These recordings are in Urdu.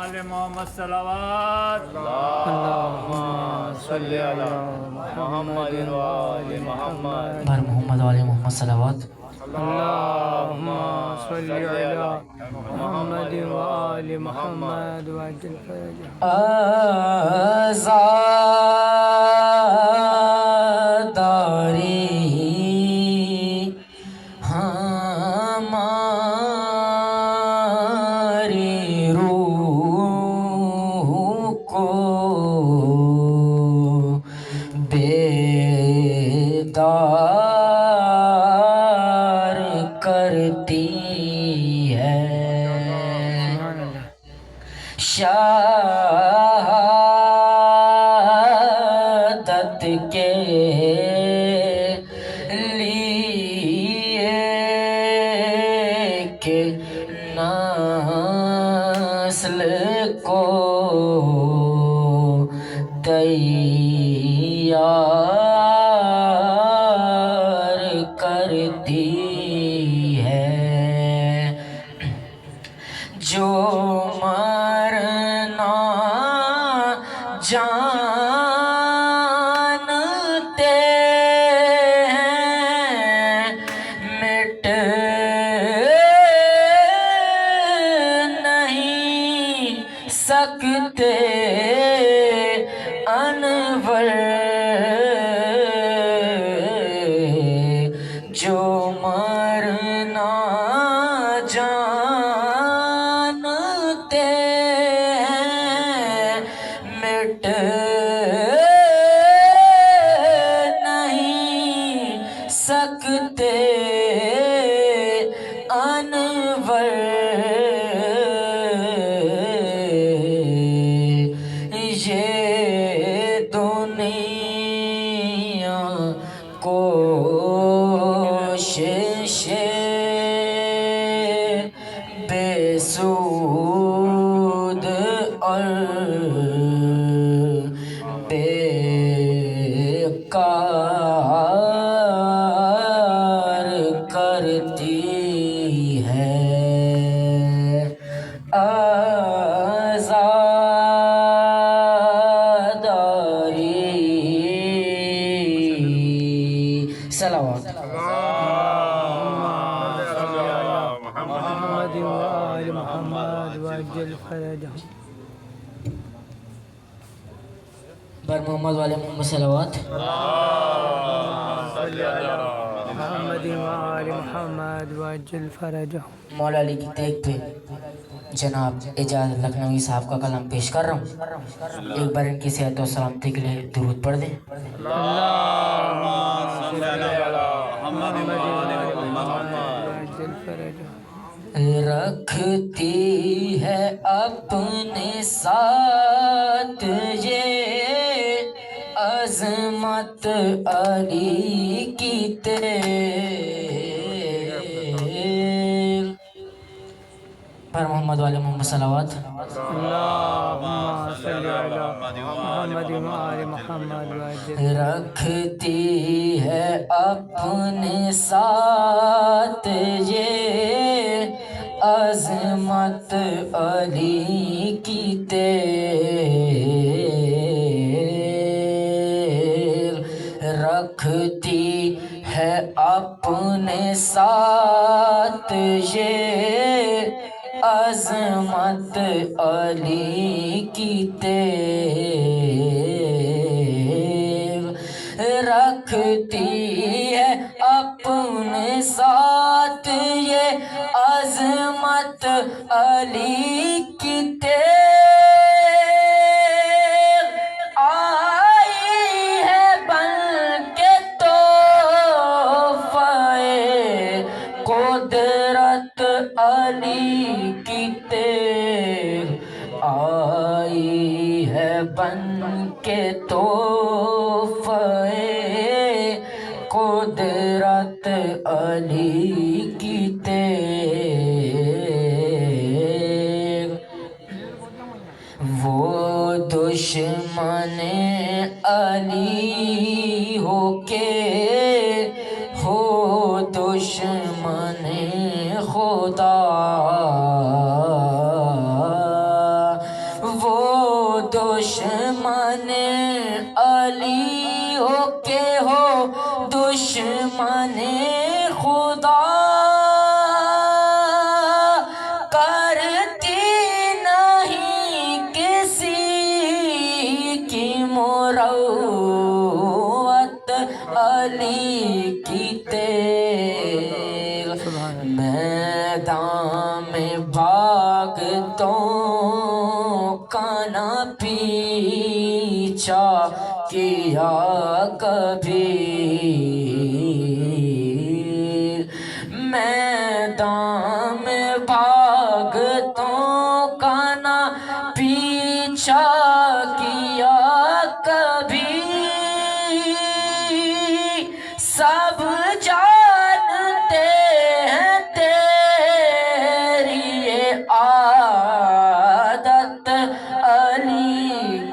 آل محمد صلوات اللهم صل على محمد وآل محمد بر محمد وآل محمد صلوات اللهم صل على محمد وآل محمد وعجل فرجهم آزاداری ہماری روح کو بیدار کرتی ہے شہادت کے لیے کہ نسل کو تیار کرتی ہے جو مرنا جانتے ہیں مٹ نہیں سکتے انور جو مرنا جانتے ہیں مٹ نہیں سکتے انور یہ دنیا کوشش بے سود اور بیکار کرتی ہے آزاداری صلوات محمد وآل محمد وعجل فرجهم بر محمد والے محمد صلوات محمد وآل محمد وعجل فرجهم مولا علی کی دیکھ پہ جناب اجازت لکھنوی صاحب کا کلام پیش کر رہا ہوں ایک بار ان کی صحت و سلامتی کے لیے درود پڑھ دیں محمد وآل محمد وعجل فرجهم رکھتی ہے اپنے ساتھ یہ عظمت علی کی تیر پر محمد والے محمد صلوات اللهم صل على محمد وآل محمد وعجل رکھتی ہے اپنے ساتھ یہ عظمت علی کی تیر رکھتی ہے اپنے ساتھ یہ عظمت علی کی تیر رکھتی ہے اپنے ساتھ یہ عظمت علی کی تیر آئی ہے بن کے تحفہ قدرت علی کی تیر آئی ہے بن کے تحفہ قدرت علی کی تیر وہ دشمن علی ہو کے ہو دشمن خدا دشمن علی ہو کے ہو دشمن خدا کرتی نہیں کسی کی مروت علی کی تیغ میدان میں بھاگتوں کا نہ پیچھا کیا کبھی میدان میں بھاگتوں کا نہ پیچھا کیا کبھی سب جانتے ہیں تیری یہ عادت علی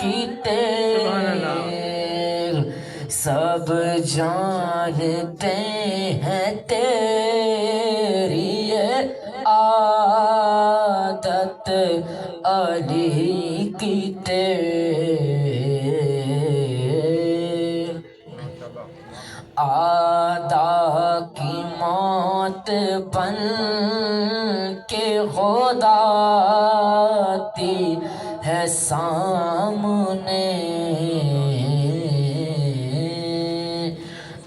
کی تیغ سب جانتے ہیں تیری یہ عادت علی کی تیغ آدھا کی موت بن کے خدا آتی ہے سامنے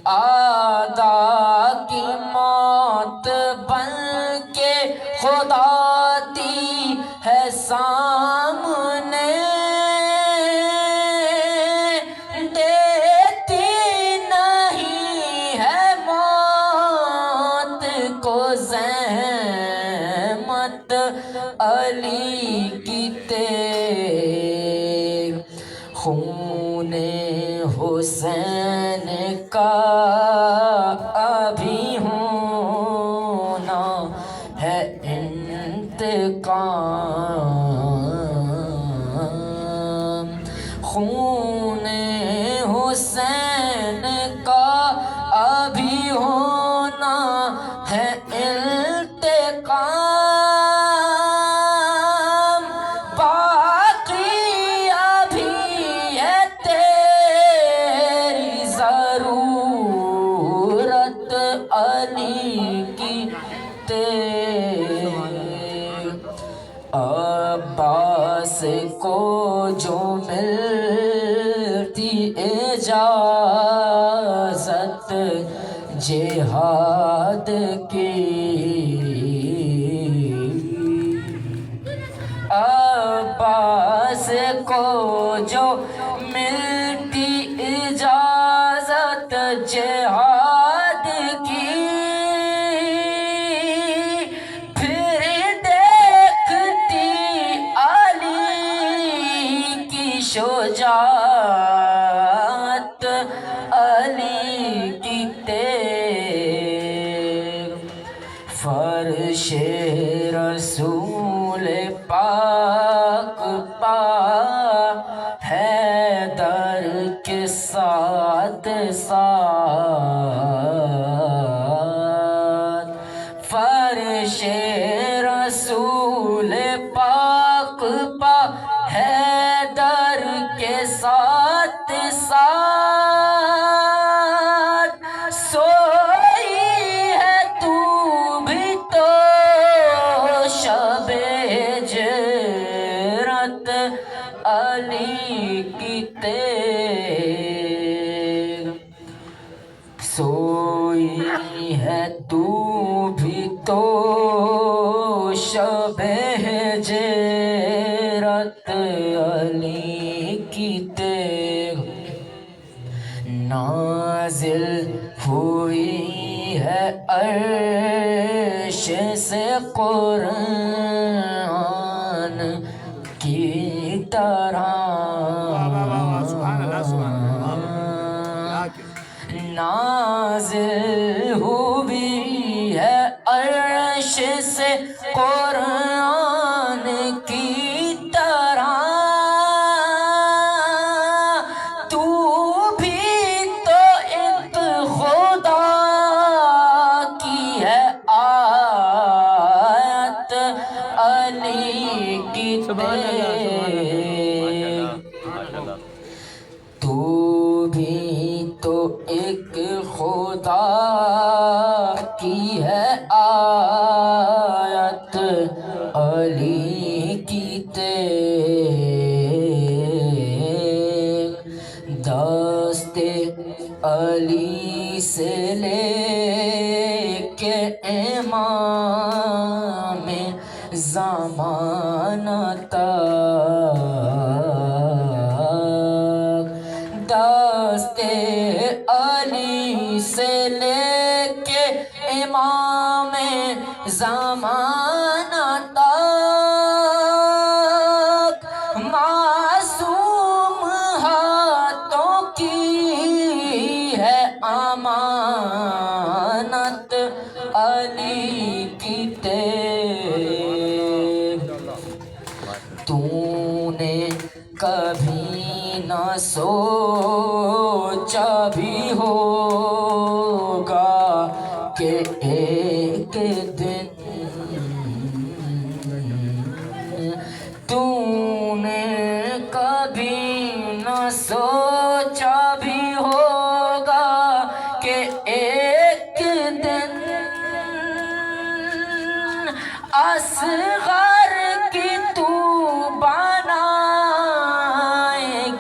آدھا کی موت بن کے خدا آتی ہے سامنے دیتی نہیں ہے موت کو زحمت علی کی تیغ خون حسین کا ابھی ہونا ہے انتقام خون حسین کا ابھی ہونا ہے انتقام باقی ابھی ہے تیری ضرورت علی کی تیغ عباس کو جو ملتی اجازت جہاد کی عباس کو جو ملتی اجازت جہاد کی پھر دیکھتی علی کی شجاعت علی کی تیغ فرش رسول پاک پا حیدر کے ساتھ ساتھ فرش رسول پاک پا حیدر کے ساتھ ساتھ سوئی ہے تو بھی تو شب ہجرت علی کی تیغ سوئی ہے تو بھی تو شب ہجرت علی کی تیغ نازل ہوئی ہے عرش سے قرآن کی طرح نازل ہوئی ہے عرش سے قرآن کی طرح تو بھی تو ایک خدا کی ہے آیت علی کی تیغ تیغ دست علی سے لے کے امام زمانہ تک، دست علی سے لے کے امام زمانہ تک، معصوم ہاتھوں کی ہے امانت علی کی تیغ۔ تو نے کبھی نہ سوچا بھی ہوگا کہ ایک دن تو نے کبھی نہ سوچا بھی ہوگا کہ ایک دن اصغر کی تو بنائے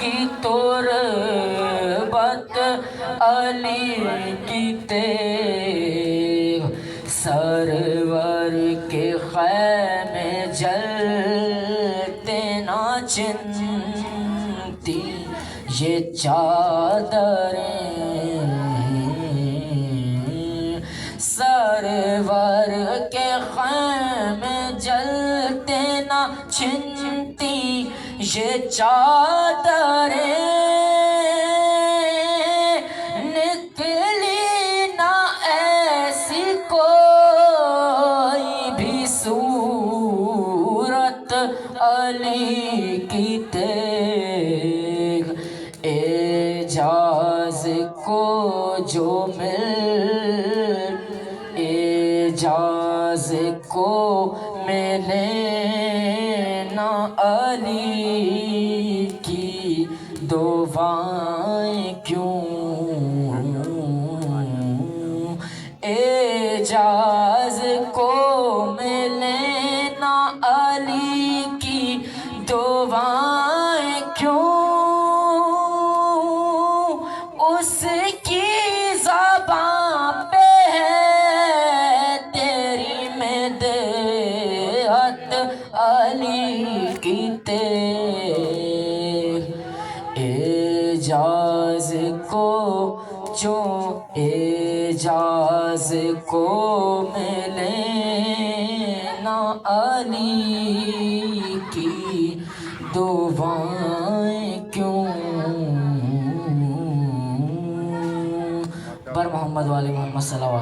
گی تربت علی کی تیغ۔ سرور کے خیمے جلتے نہ چنتی یہ چادریں، سرور کے خیمے جلتے نہ چھنتی یہ چادریں، نکلی نہ ایسی کوئی بھی صورت علی کی تیغ۔ اعجاز کو جو اعجاز کو ملے نہ علی کی دعائیں کیوں، اعجاز کو ملے نہ علی کی دعائیں کیوں، اس کی زبان پہ ہے تیری مدحت علی کی تیغ۔ اعجاز کو جو اعجاز کو ملے نہ علی کی دعائیں کیوں، پر محمد والی محمد صلی اللہ علیہ وسلم۔